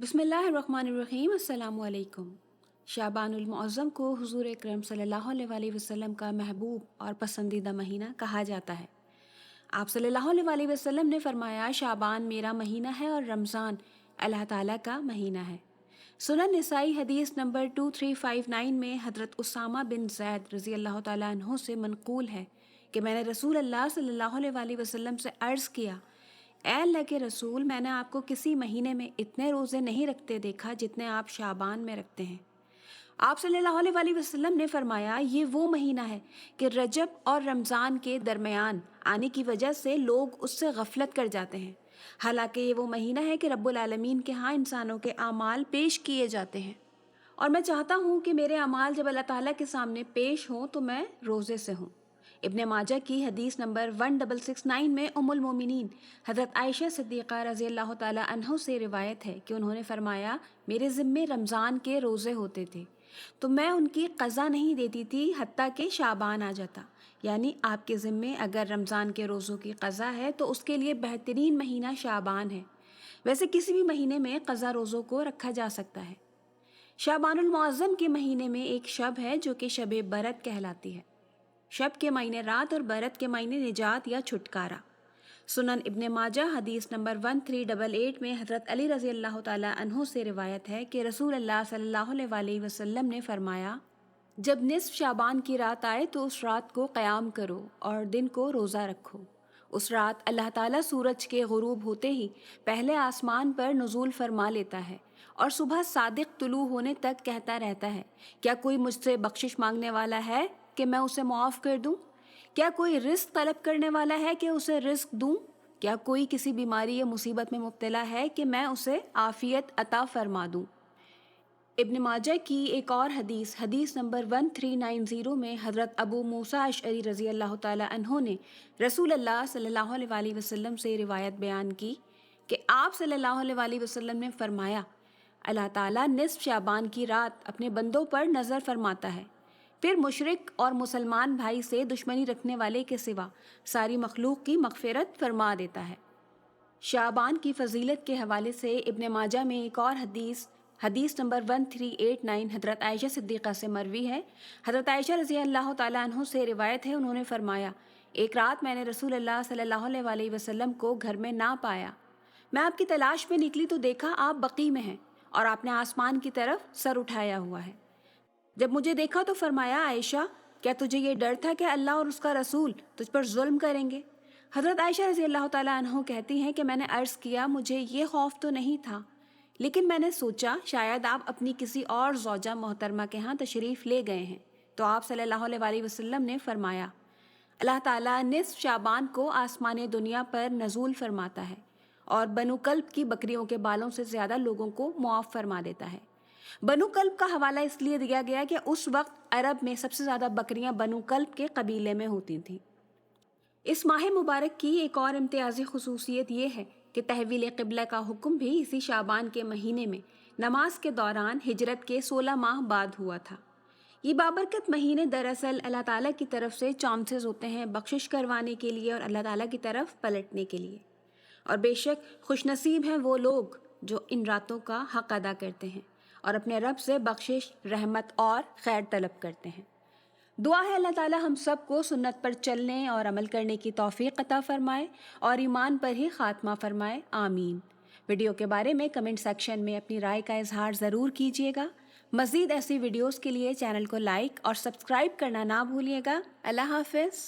बिस्मिल्लाहिर्रहमानिर्रहीम। अस्सलामु अलैकुम। शाबानुल मुअज़्ज़म को हुज़ूर अकरम सल्लल्लाहु अलैहि वसल्लम का महबूब और पसंदीदा महीना कहा जाता है। आप सल्लल्लाहु अलैहि वसल्लम ने फरमाया, शाबान मेरा महीना है और रमज़ान अल्लाह ताला का महीना है। सुनन निसाई हदीस नंबर 2359 में हज़रत उसामा बिन ज़ैद रज़ी अल्लाह ताला अन्हु से मनक़ूल है कि मैंने रसूल अल्लाह सल्लल्लाहु अलैहि वसल्लम से अर्ज़ किया, ऐ अल्लाह के रसूल, मैंने आपको किसी महीने में इतने रोज़े नहीं रखते देखा जितने आप शाबान में रखते हैं। आप सल्लल्लाहु अलैहि वसल्लम ने फरमाया, ये वो महीना है कि रजब और रमज़ान के दरमियान आने की वजह से लोग उससे गफलत कर जाते हैं। हालांकि ये वो महीना है कि रब्बुल आलमीन के यहाँ इंसानों के आमाल पेश किए जाते हैं, और मैं चाहता हूँ कि मेरे अमाल जब अल्लाह ताला के सामने पेश हों तो मैं रोज़े से हूँ। इब्ने माजा की हदीस नंबर 1669 में उम्मुल मोमिनीन हज़रत आयशा सिद्दीक़ा रज़ी अल्लाह ताला अन्हा से रिवायत है कि उन्होंने फरमाया, मेरे ज़िम्मे रमज़ान के रोज़े होते थे तो मैं उनकी क़ज़ा नहीं देती थी हत्ता कि शाबान आ जाता। यानी आपके ज़िम्मे अगर रमज़ान के रोज़ों की क़ज़ा है तो उसके लिए बेहतरीन महीना शाबान है। वैसे किसी भी महीने में क़ज़ा रोज़ों को रखा जा सकता है। शाबानुल मुअज़्ज़म के महीने में एक शब है जो कि शब बरत कहलाती है। शब के मायने रात और बरत के मायने निजात या छुटकारा। सुनन इब्ने माजा हदीस नंबर 1388 में हज़रत अली रज़ी अल्लाह ताला अन्हु से रिवायत है कि रसूल अल्लाह सल्लल्लाहु अलैहि वसल्लम ने फरमाया, जब निस्फ शाबान की रात आए तो उस रात को क़याम करो और दिन को रोज़ा रखो। उस रात अल्लाह ताला सूरज के गुरूब होते ही पहले आसमान पर नुज़ूल फरमा लेता है और सुबह सादिक तुलू होने तक कहता रहता है, क्या कोई मुझसे बख्शिश मांगने वाला है कि मैं उसे मुआफ़ कर दूं? क्या कोई रिस्क तलब करने वाला है कि उसे रिस्क दूं? क्या कोई किसी बीमारी या मुसीबत में मुब्तला है कि मैं उसे आफ़ियत अता फरमा दूं? इब्न माजा की एक और हदीस नंबर 1390 में हज़रत अबू मूसा अशअरी रज़ी अल्लाह ताला अन्हो ने रसूल अल्लाह सल्लल्लाहु अलैहि वसल्लम से रिवायत बयान की कि आप सल्लल्लाहु अलैहि वसल्लम ने फरमाया, अल्लाह ताला निस्फ शाबान की रात अपने बंदों पर नज़र फरमाता है, फिर मुशरिक और मुसलमान भाई से दुश्मनी रखने वाले के सिवा सारी मखलूक की मग़फ़िरत फरमा देता है। शाबान की फ़जीलत के हवाले से इब्ने माजा में एक और हदीस नंबर 1389 हज़रत आयशा सिद्दीक़ा से मरवी है। हज़रत आयशा रज़ी अल्लाह ताला अन्हा से रिवायत है, उन्होंने फरमाया, एक रात मैंने रसूल अल्लाह सल्लल्लाहु अलैहि वसल्लम को घर में ना पाया। मैं आपकी तलाश में निकली तो देखा आप बकी में हैं और आपने आसमान की तरफ सर उठाया हुआ है। जब मुझे देखा तो फरमाया, आयशा, क्या तुझे ये डर था कि अल्लाह और उसका रसूल तुझ पर जुल्म करेंगे? हज़रत आयशा रज़ी अल्लाह ताला अन्हा कहती हैं कि मैंने अर्ज़ किया, मुझे ये खौफ तो नहीं था, लेकिन मैंने सोचा शायद आप अपनी किसी और ज़ौजा मोहतरमा के यहाँ तशरीफ़ ले गए हैं। तो आप सल्लल्लाहु अलैहि वसल्लम ने फरमाया, अल्लाह ताला निस्फ शाबान को आसमान दुनिया पर नज़ूल फरमाता है और बनु कल्ब की बकरियों के बालों से ज़्यादा लोगों को मुआफ़ फरमा देता है। बनु कल्ब का हवाला इसलिए दिया गया कि उस वक्त अरब में सबसे ज़्यादा बकरियां बनु कल्ब के कबीले में होती थीं। इस माह मुबारक की एक और इम्तियाज़ी खुसूसियत ये है कि तहवील क़िबला का हुक्म भी इसी शाबान के महीने में नमाज के दौरान हिजरत के 16 माह बाद हुआ था। ये बाबरकत महीने दरअसल अल्लाह ताला की तरफ से चांसेस होते हैं बख्शिश करवाने के लिए और अल्लाह ताला की तरफ पलटने के लिए, और बेशक खुशनसीब हैं वो लोग जो इन रातों का हक़ अदा करते हैं और अपने रब से बख्शिश, रहमत और खैर तलब करते हैं। दुआ है अल्लाह ताला हम सब को सुन्नत पर चलने और अमल करने की तौफीक अता फ़रमाए और ईमान पर ही ख़ात्मा फ़रमाए, आमीन। वीडियो के बारे में कमेंट सेक्शन में अपनी राय का इजहार ज़रूर कीजिएगा। मज़ीद ऐसी वीडियोज़ के लिए चैनल को लाइक और सब्सक्राइब करना ना भूलिएगा। अल्लाह हाफ़िज़।